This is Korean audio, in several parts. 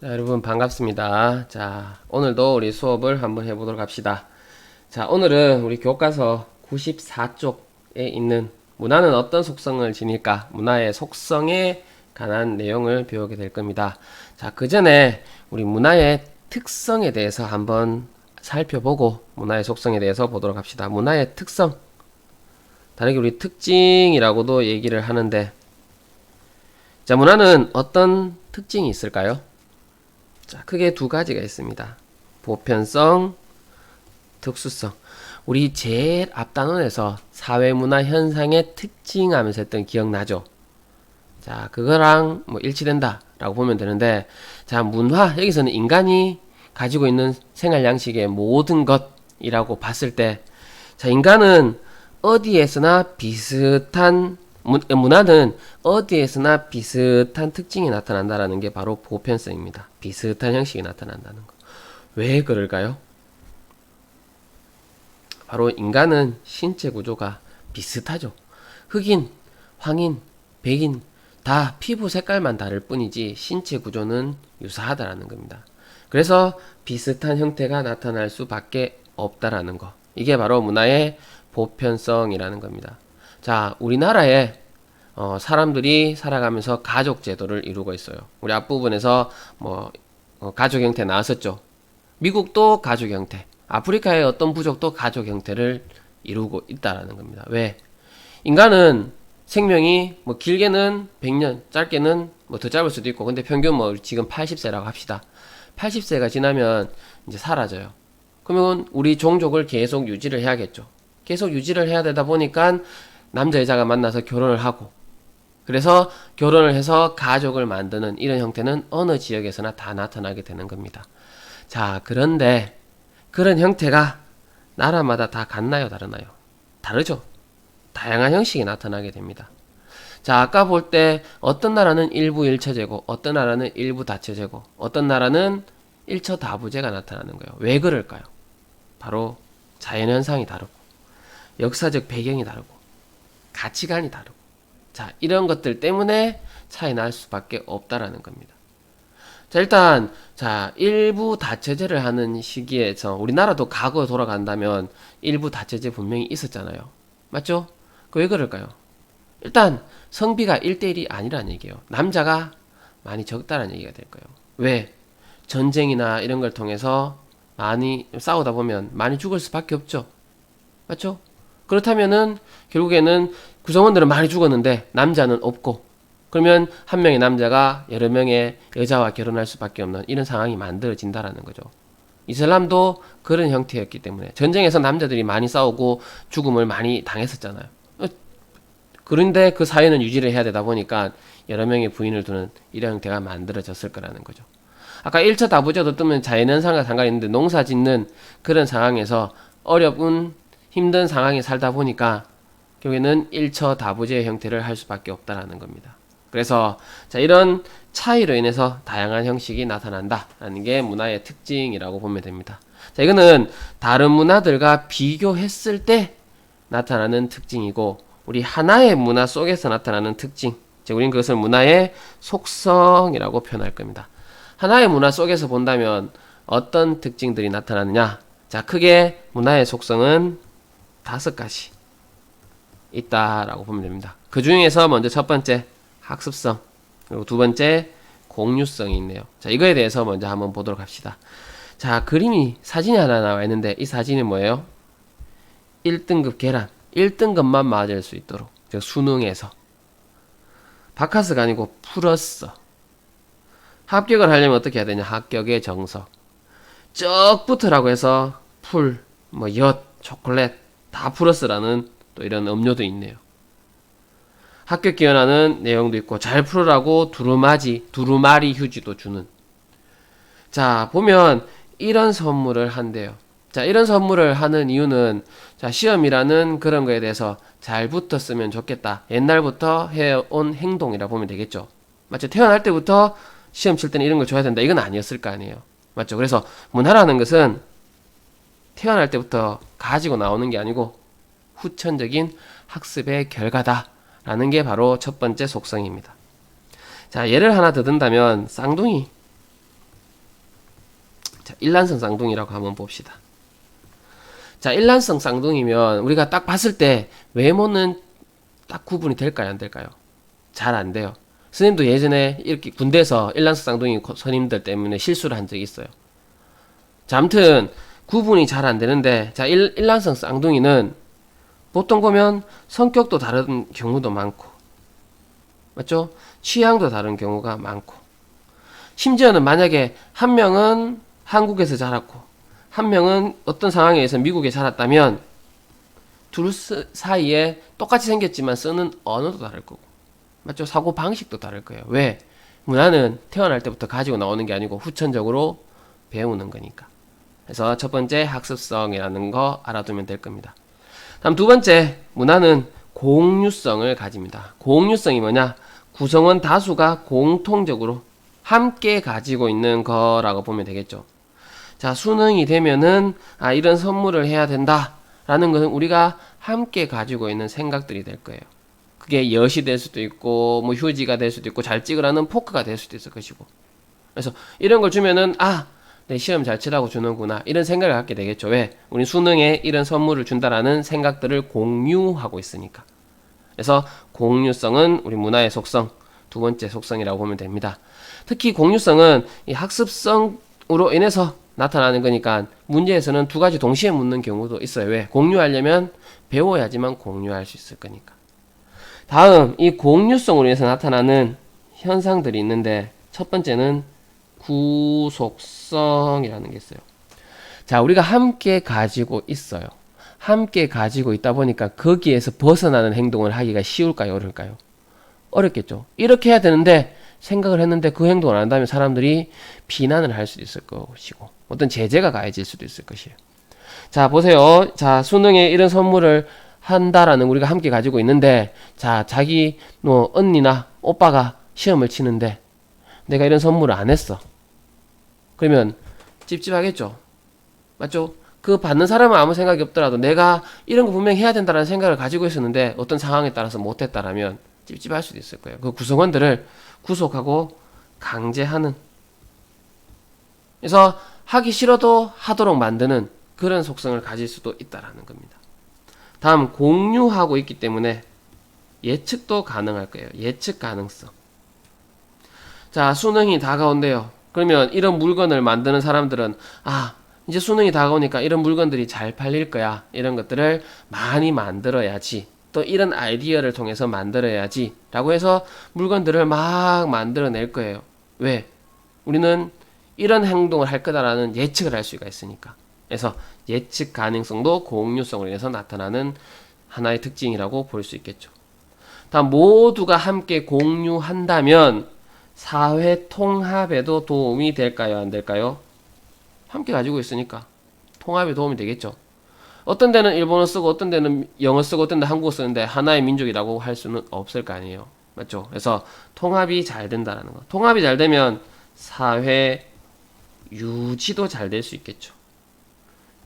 자, 여러분 반갑습니다. 자, 오늘도 우리 수업을 한번 해보도록 합시다. 자, 오늘은 우리 교과서 94쪽에 있는 문화는 어떤 속성을 지닐까? 문화의 속성에 관한 내용을 배우게 될 겁니다. 자, 그 전에 우리 문화의 특성에 대해서 한번 살펴보고 문화의 속성에 대해서 보도록 합시다. 문화의 특성. 다르게 우리 특징이라고도 얘기를 하는데, 자, 문화는 어떤 특징이 있을까요? 자, 크게 두 가지가 있습니다. 보편성, 특수성. 우리 제일 앞단원에서 사회문화 현상의 특징 하면서 했던 기억나죠? 자, 그거랑 뭐 일치된다 라고 보면 되는데, 자, 문화, 여기서는 인간이 가지고 있는 생활 양식의 모든 것이라고 봤을 때, 자, 인간은 어디에서나 비슷한 문화는 어디에서나 비슷한 특징이 나타난다는 게 바로 보편성입니다. 비슷한 형식이 나타난다는 거. 왜 그럴까요? 바로 인간은 신체 구조가 비슷하죠. 흑인, 황인, 백인 다 피부 색깔만 다를 뿐이지 신체 구조는 유사하다라는 겁니다. 그래서 비슷한 형태가 나타날 수밖에 없다라는 거. 이게 바로 문화의 보편성이라는 겁니다. 자, 우리나라에 사람들이 살아가면서 가족 제도를 이루고 있어요. 우리 앞부분에서 가족 형태 나왔었죠. 미국도 가족 형태, 아프리카의 어떤 부족도 가족 형태를 이루고 있다라는 겁니다. 왜? 인간은 생명이 길게는 100년, 짧게는 더 짧을 수도 있고, 근데 평균 지금 80세라고 합시다. 80세가 지나면 이제 사라져요. 그러면 우리 종족을 계속 유지를 해야겠죠. 계속 유지를 해야 되다 보니까 남자 여자가 만나서 결혼을 하고, 그래서 결혼을 해서 가족을 만드는 이런 형태는 어느 지역에서나 다 나타나게 되는 겁니다. 자, 그런데 그런 형태가 나라마다 다 같나요, 다르나요? 다르죠. 다양한 형식이 나타나게 됩니다. 자, 아까 볼 때 어떤 나라는 일부 일처제고, 어떤 나라는 일부 다처제고, 어떤 나라는 일처다부제가 나타나는 거예요. 왜 그럴까요? 바로 자연현상이 다르고, 역사적 배경이 다르고, 가치관이 다르고, 자, 이런 것들 때문에 차이 날 수밖에 없다라는 겁니다. 자, 일단 일부 다처제를 하는 시기에서 우리나라도 과거 돌아간다면 일부 다처제 분명히 있었잖아요. 맞죠? 그 왜 그럴까요? 일단 성비가 1대1이 아니라는 얘기예요. 남자가 많이 적다라는 얘기가 될 거예요. 왜? 전쟁이나 이런 걸 통해서 많이 싸우다 보면 많이 죽을 수밖에 없죠. 맞죠? 그렇다면은 결국에는 구성원들은 많이 죽었는데 남자는 없고, 그러면 한 명의 남자가 여러 명의 여자와 결혼할 수밖에 없는 이런 상황이 만들어진다라는 거죠. 이슬람도 그런 형태였기 때문에 전쟁에서 남자들이 많이 싸우고 죽음을 많이 당했었잖아요. 그런데 그 사회는 유지를 해야 되다 보니까 여러 명의 부인을 두는 이런 형태가 만들어졌을 거라는 거죠. 아까 1차 다부제도 뜨면 자연현상과 상관이 있는데 농사 짓는 그런 상황에서 어려운 힘든 상황에 살다 보니까 결국에는 1처 다부제 형태를 할 수밖에 없다라는 겁니다. 그래서 자, 이런 차이로 인해서 다양한 형식이 나타난다라는 게 문화의 특징이라고 보면 됩니다. 자, 이거는 다른 문화들과 비교했을 때 나타나는 특징이고, 우리 하나의 문화 속에서 나타나는 특징, 우리는 그것을 문화의 속성이라고 표현할 겁니다. 하나의 문화 속에서 본다면 어떤 특징들이 나타나느냐? 자, 크게 문화의 속성은 5가지 있다라고 보면 됩니다. 그 중에서 먼저 첫 번째 학습성, 그리고 두 번째 공유성이 있네요. 자, 이거에 대해서 먼저 한번 보도록 합시다. 자, 사진이 하나 나와 있는데 이 사진이 뭐예요? 1등급 계란, 1등급만 맞을 수 있도록, 즉 수능에서 바카스가 아니고 풀었어. 합격을 하려면 어떻게 해야 되냐? 합격의 정석. 쩍부터라고 해서 풀, 엿, 초콜릿 다 플러스라는 또 이런 음료도 있네요. 합격 기원하는 내용도 있고, 잘 풀으라고 두루마리 휴지도 주는. 자, 보면 이런 선물을 한대요. 자, 이런 선물을 하는 이유는, 자, 시험이라는 그런 거에 대해서 잘 붙었으면 좋겠다. 옛날부터 해온 행동이라 보면 되겠죠. 맞죠? 태어날 때부터 시험 칠 때는 이런 걸 줘야 된다. 이건 아니었을 거 아니에요. 맞죠? 그래서 문화라는 것은 태어날 때부터 가지고 나오는 게 아니고 후천적인 학습의 결과다라는 게 바로 첫 번째 속성입니다. 자, 예를 하나 더 든다면 쌍둥이. 일란성 쌍둥이라고 한번 봅시다. 자, 일란성 쌍둥이면 우리가 딱 봤을 때 외모는 딱 구분이 될까요, 안 될까요? 잘 안 돼요. 선생님도 예전에 이렇게 군대에서 일란성 쌍둥이 선임들 때문에 실수를 한 적이 있어요. 자, 아무튼 구분이 잘 안 되는데, 자, 일란성 쌍둥이는 보통 보면 성격도 다른 경우도 많고, 맞죠? 취향도 다른 경우가 많고, 심지어는 만약에 한 명은 한국에서 자랐고 한 명은 어떤 상황에 의해서 미국에 자랐다면 둘 사이에 똑같이 생겼지만 쓰는 언어도 다를 거고, 맞죠? 사고 방식도 다를 거예요. 왜? 문화는 태어날 때부터 가지고 나오는 게 아니고 후천적으로 배우는 거니까. 그래서 첫 번째 학습성이라는 거 알아두면 될 겁니다. 다음 두 번째, 문화는 공유성을 가집니다. 공유성이 뭐냐? 구성원 다수가 공통적으로 함께 가지고 있는 거라고 보면 되겠죠. 자, 수능이 되면은 이런 선물을 해야 된다 라는 것은 우리가 함께 가지고 있는 생각들이 될 거예요. 그게 엿이 될 수도 있고 뭐 휴지가 될 수도 있고 잘 찍으라는 포크가 될 수도 있을 것이고, 그래서 이런 걸 주면은 내 시험 잘 치라고 주는구나 이런 생각을 갖게 되겠죠. 왜? 우리 수능에 이런 선물을 준다라는 생각들을 공유하고 있으니까. 그래서 공유성은 우리 문화의 속성, 두 번째 속성이라고 보면 됩니다. 특히 공유성은 이 학습성으로 인해서 나타나는 거니까 문제에서는 두 가지 동시에 묻는 경우도 있어요. 왜? 공유하려면 배워야지만 공유할 수 있을 거니까. 다음, 이 공유성으로 인해서 나타나는 현상들이 있는데, 첫 번째는 구속성이라는 게 있어요. 자, 우리가 함께 가지고 있어요. 함께 가지고 있다 보니까 거기에서 벗어나는 행동을 하기가 쉬울까요, 어려울까요? 어렵겠죠. 이렇게 해야 되는데 생각을 했는데 그 행동을 안 한다면 사람들이 비난을 할 수도 있을 것이고 어떤 제재가 가해질 수도 있을 것이에요. 자, 보세요. 자, 수능에 이런 선물을 한다라는 우리가 함께 가지고 있는데, 자, 자기 언니나 오빠가 시험을 치는데 내가 이런 선물을 안 했어. 그러면 찝찝하겠죠. 맞죠? 그 받는 사람은 아무 생각이 없더라도 내가 이런 거 분명히 해야 된다는 생각을 가지고 있었는데 어떤 상황에 따라서 못했다라면 찝찝할 수도 있을 거예요. 그 구성원들을 구속하고 강제하는, 그래서 하기 싫어도 하도록 만드는 그런 속성을 가질 수도 있다라는 겁니다. 다음, 공유하고 있기 때문에 예측도 가능할 거예요. 예측 가능성. 자, 수능이 다가온대요. 그러면 이런 물건을 만드는 사람들은 이제 수능이 다가오니까 이런 물건들이 잘 팔릴 거야. 이런 것들을 많이 만들어야지. 또 이런 아이디어를 통해서 만들어야지 라고 해서 물건들을 막 만들어낼 거예요. 왜? 우리는 이런 행동을 할 거다라는 예측을 할 수가 있으니까. 그래서 예측 가능성도 공유성으로 인해서 나타나는 하나의 특징이라고 볼 수 있겠죠. 다음, 모두가 함께 공유한다면 사회 통합에도 도움이 될까요, 안 될까요? 함께 가지고 있으니까 통합에 도움이 되겠죠. 어떤 데는 일본어 쓰고 어떤 데는 영어 쓰고 어떤 데는 한국어 쓰는데 하나의 민족이라고 할 수는 없을 거 아니에요. 맞죠? 그래서 통합이 잘 된다라는 거. 통합이 잘 되면 사회 유지도 잘 될 수 있겠죠.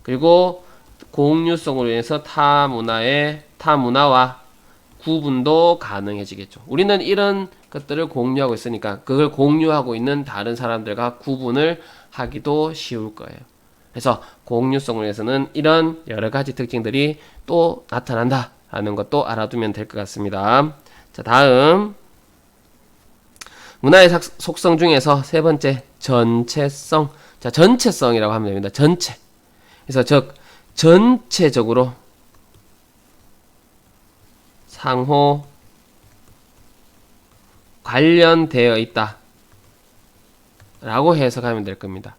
그리고 공유성으로 인해서 타 문화와 구분도 가능해지겠죠. 우리는 이런 것들을 공유하고 있으니까 그걸 공유하고 있는 다른 사람들과 구분을 하기도 쉬울 거예요. 그래서 공유성을 위해서는 이런 여러 가지 특징들이 또 나타난다라는 것도 알아두면 될 것 같습니다. 자, 다음, 문화의 속성 중에서 세 번째, 전체성. 자, 전체성이라고 하면 됩니다. 전체. 그래서 즉 전체적으로 상호 관련되어 있다 라고 해석하면 될 겁니다.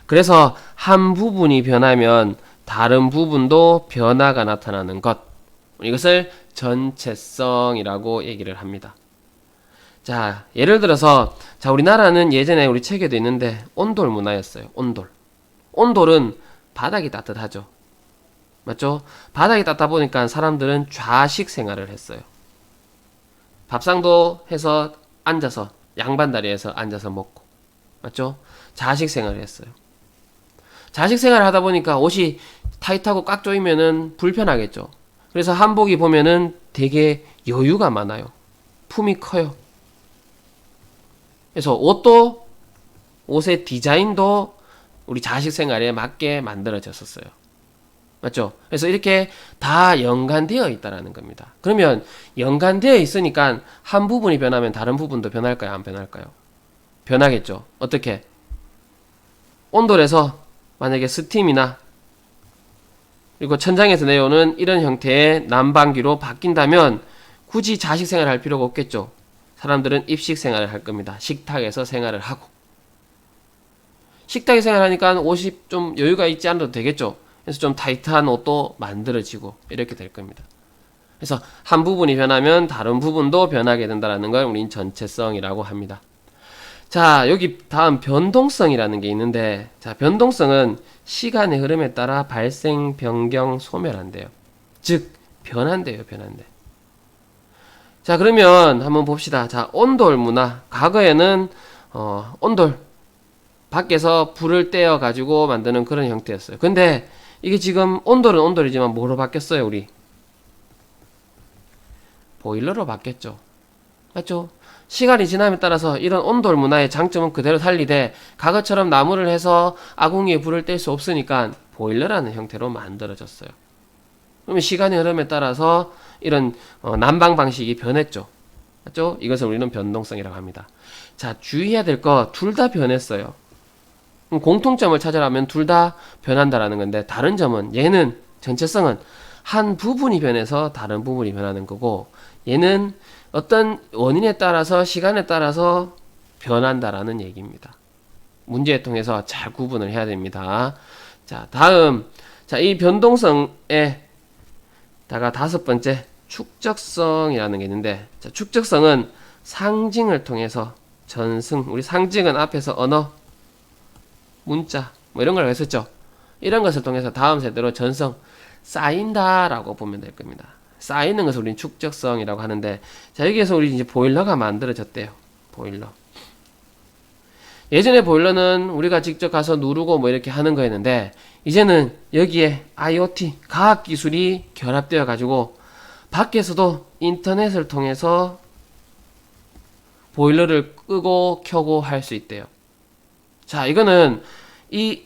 그래서 한 부분이 변하면 다른 부분도 변화가 나타나는 것, 이것을 전체성이라고 얘기를 합니다. 자, 예를 들어서 자, 우리나라는 예전에 우리 책에도 있는데 온돌 문화였어요. 온돌은 바닥이 따뜻하죠. 맞죠? 바닥이 따뜻하다 보니까 사람들은 좌식 생활을 했어요. 밥상도 해서 앉아서 양반다리에서 앉아서 먹고, 맞죠? 좌식 생활을 했어요. 좌식 생활을 하다 보니까 옷이 타이트하고 꽉 조이면은 불편하겠죠. 그래서 한복이 보면은 되게 여유가 많아요. 품이 커요. 그래서 옷의 디자인도 우리 자식 생활에 맞게 만들어졌었어요. 맞죠? 그래서 이렇게 다 연관되어 있다라는 겁니다. 그러면 연관되어 있으니까 한 부분이 변하면 다른 부분도 변할까요? 안 변할까요? 변하겠죠. 어떻게? 온돌에서 만약에 스팀이나 그리고 천장에서 내려오는 이런 형태의 난방기로 바뀐다면 굳이 자식 생활을 할 필요가 없겠죠. 사람들은 입식 생활을 할 겁니다. 식탁에서 생활을 하고. 식탁에 생활하니까 옷이 좀 여유가 있지 않아도 되겠죠. 그래서 좀 타이트한 옷도 만들어지고 이렇게 될 겁니다. 그래서 한 부분이 변하면 다른 부분도 변하게 된다는 걸 우린 전체성이라고 합니다. 자, 여기 다음 변동성이라는 게 있는데, 자, 변동성은 시간의 흐름에 따라 발생, 변경, 소멸한대요. 즉, 변한대요, 변한대. 자, 그러면 한번 봅시다. 자, 온돌 문화. 과거에는, 온돌. 밖에서 불을 떼어 가지고 만드는 그런 형태였어요. 근데, 이게 지금 온돌은 온돌이지만 뭐로 바뀌었어요, 우리? 보일러로 바뀌었죠. 맞죠? 시간이 지남에 따라서 이런 온돌 문화의 장점은 그대로 살리되 과거처럼 나무를 해서 아궁이에 불을 뗄 수 없으니까 보일러라는 형태로 만들어졌어요. 그러면 시간의 흐름에 따라서 이런 난방 방식이 변했죠. 맞죠? 이것을 우리는 변동성이라고 합니다. 자, 주의해야 될 거 둘 다 변했어요. 공통점을 찾으려면 둘 다 변한다라는 건데 다른 점은 얘는 전체성은 한 부분이 변해서 다른 부분이 변하는 거고 얘는 어떤 원인에 따라서 시간에 따라서 변한다라는 얘기입니다. 문제를 통해서 잘 구분을 해야 됩니다. 자, 다음. 자, 이 변동성에 다가 다섯 번째 축적성이라는 게 있는데, 자, 축적성은 상징을 통해서 전승, 우리 상징은 앞에서 언어, 문자, 뭐 이런 걸 했었죠. 이런 것을 통해서 다음 세대로 전성, 쌓인다라고 보면 될 겁니다. 쌓이는 것을 우리는 축적성이라고 하는데, 자, 여기에서 우리 이제 보일러가 만들어졌대요. 보일러. 예전에 보일러는 우리가 직접 가서 누르고 뭐 이렇게 하는 거였는데, 이제는 여기에 IoT, 과학기술이 결합되어 가지고, 밖에서도 인터넷을 통해서 보일러를 끄고 켜고 할 수 있대요. 자, 이거는 이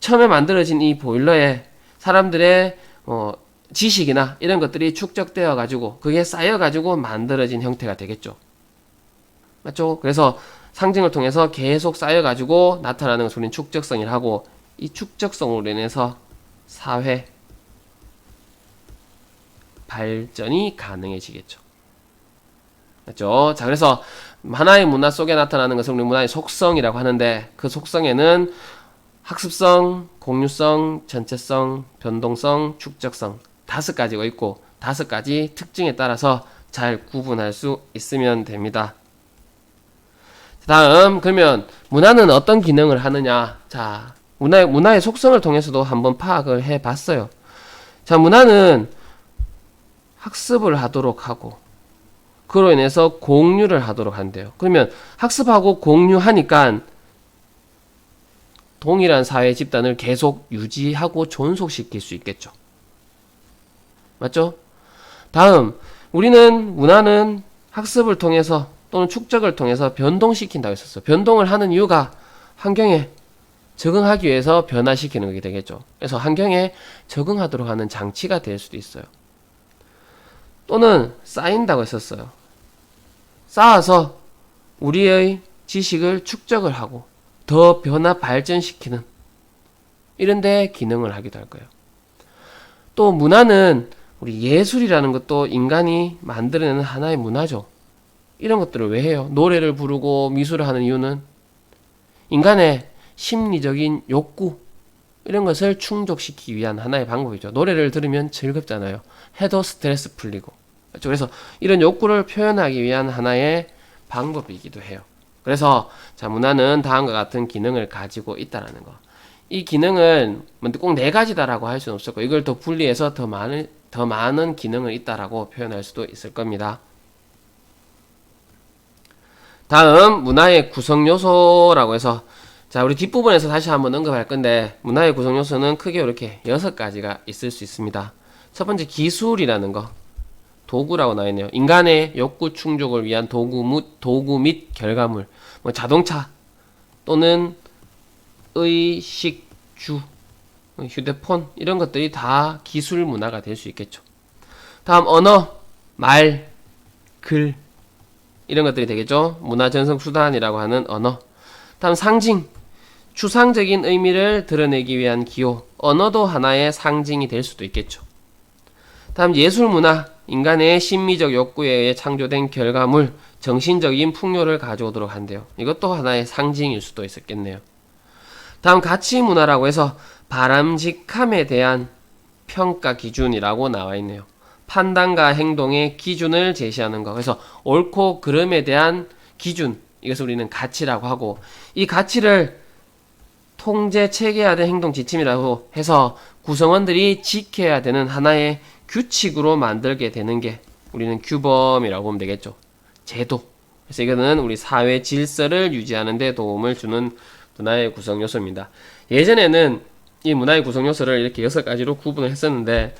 처음에 만들어진 이 보일러에 사람들의 지식이나 이런 것들이 축적되어 가지고 그게 쌓여 가지고 만들어진 형태가 되겠죠. 맞죠? 그래서 상징을 통해서 계속 쌓여 가지고 나타나는 것을 우리는 축적성이라고 하고, 이 축적성으로 인해서 사회 발전이 가능해지겠죠. 맞죠? 자, 그래서 하나의 문화 속에 나타나는 것을 우리 문화의 속성이라고 하는데, 그 속성에는 학습성, 공유성, 전체성, 변동성, 축적성 다섯 가지가 있고 다섯 가지 특징에 따라서 잘 구분할 수 있으면 됩니다. 다음, 그러면 문화는 어떤 기능을 하느냐? 자, 문화의 속성을 통해서도 한번 파악을 해 봤어요. 자, 문화는 학습을 하도록 하고 그로 인해서 공유를 하도록 한대요. 그러면 학습하고 공유하니까 동일한 사회 집단을 계속 유지하고 존속시킬 수 있겠죠. 맞죠? 다음, 문화는 학습을 통해서 또는 축적을 통해서 변동시킨다고 했었어요. 변동을 하는 이유가 환경에 적응하기 위해서 변화시키는 게 되겠죠. 그래서 환경에 적응하도록 하는 장치가 될 수도 있어요. 또는 쌓인다고 했었어요. 쌓아서 우리의 지식을 축적을 하고 더 변화 발전시키는 이런 데 기능을 하기도 할 거예요. 또 문화는 우리 예술이라는 것도 인간이 만들어내는 하나의 문화죠. 이런 것들을 왜 해요? 노래를 부르고 미술을 하는 이유는 인간의 심리적인 욕구 이런 것을 충족시키기 위한 하나의 방법이죠. 노래를 들으면 즐겁잖아요. 해도 스트레스 풀리고. 그렇죠? 그래서 이런 욕구를 표현하기 위한 하나의 방법이기도 해요. 그래서 자, 문화는 다음과 같은 기능을 가지고 있다라는 거. 이 기능은 꼭 네 가지다라고 할 수는 없었고 이걸 더 분리해서 더 많은 기능을 있다라고 표현할 수도 있을 겁니다. 다음, 문화의 구성 요소라고 해서, 자, 우리 뒷부분에서 다시 한번 언급할 건데, 문화의 구성 요소는 크게 이렇게 6가지가 있을 수 있습니다. 첫 번째, 기술이라는 거. 도구라고 나와 있네요. 인간의 욕구 충족을 위한 도구 및 결과물. 뭐 자동차 또는 의식주, 휴대폰 이런 것들이 다 기술 문화가 될 수 있겠죠. 다음 언어, 말, 글 이런 것들이 되겠죠. 문화 전송 수단이라고 하는 언어. 다음 상징, 추상적인 의미를 드러내기 위한 기호. 언어도 하나의 상징이 될 수도 있겠죠. 다음 예술 문화, 인간의 심미적 욕구에 의해 창조된 결과물, 정신적인 풍요를 가져오도록 한대요. 이것도 하나의 상징일 수도 있었겠네요. 다음 가치 문화라고 해서 바람직함에 대한 평가 기준이라고 나와 있네요. 판단과 행동의 기준을 제시하는 거. 그래서 옳고 그름에 대한 기준, 이것을 우리는 가치라고 하고, 이 가치를 통제 체계화된 행동 지침이라고 해서 구성원들이 지켜야 되는 하나의 규칙으로 만들게 되는 게 우리는 규범이라고 보면 되겠죠. 제도. 그래서 이거는 우리 사회 질서를 유지하는 데 도움을 주는 문화의 구성 요소입니다. 예전에는 이 문화의 구성 요소를 이렇게 6가지로 구분을 했었는데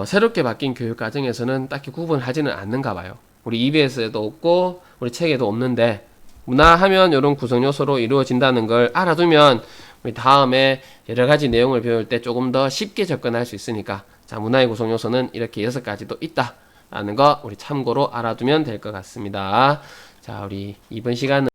새롭게 바뀐 교육 과정에서는 딱히 구분을 하지는 않는가 봐요. 우리 EBS에도 없고 우리 책에도 없는데, 문화하면 이런 구성 요소로 이루어진다는 걸 알아두면 우리 다음에 여러 가지 내용을 배울 때 조금 더 쉽게 접근할 수 있으니까, 자, 문화의 구성 요소는 이렇게 6가지도 있다라는 거 우리 참고로 알아두면 될 것 같습니다. 자, 우리 이번 시간은